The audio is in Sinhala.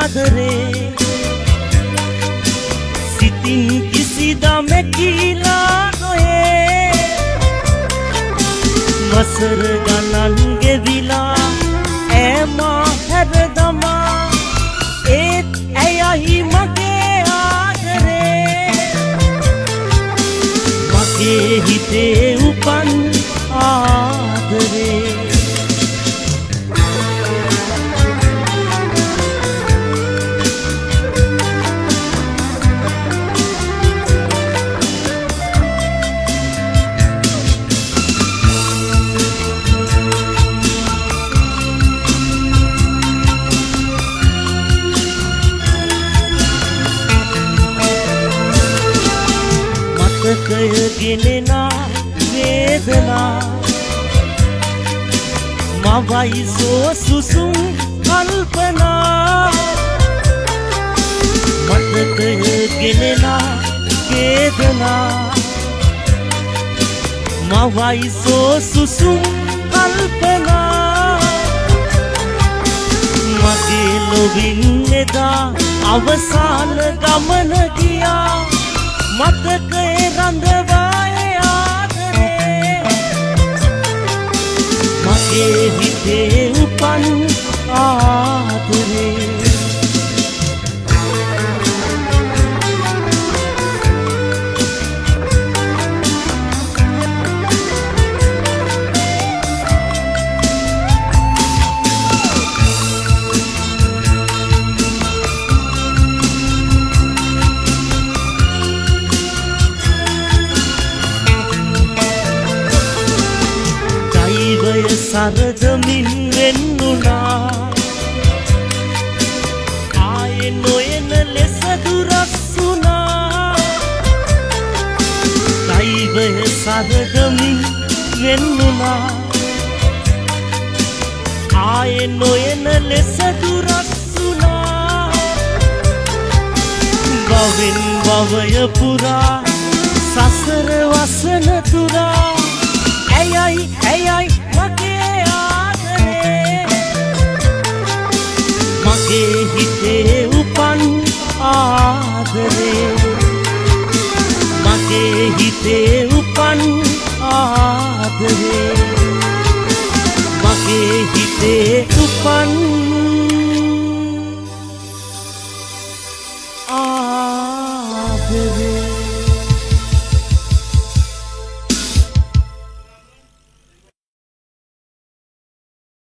ආදරේ සිතින් කිසිදා මැකිලා නොයේ වසර ගණන් ගෙවිලා ඈමා හැරදමා ඒත් ඇයයි මගේ ආදරේ මගේ හිතේ උපන් ආදරේ ගෙනෙනා වේදනා මවයි සුසුම් කල්පනා මතකය ගෙනෙනා වේදනා මවයි සුසුම් කල්පනා මගේ ලොවින් එදා අවසාන ගමන ගියා මතකයේ රඳවායේ ආදරේ මගේ හිතේ උපන් ආදරේ සරදමින් වෙන්නුනා ආයේ නොයන ලෙස දුරස්සුනා දෛවය සරදමින් වෙන්නුනා ආයේ නොයන ලෙස දුරස්සුනා භවෙන් භවය පුරා සසර වසන තුරා ඇයයි මගේ ආදරේ මගේ හිතේ උපන් ආදරේ මගේ හිතේ උපන් ආදරේ මගේ හිතේ උපන්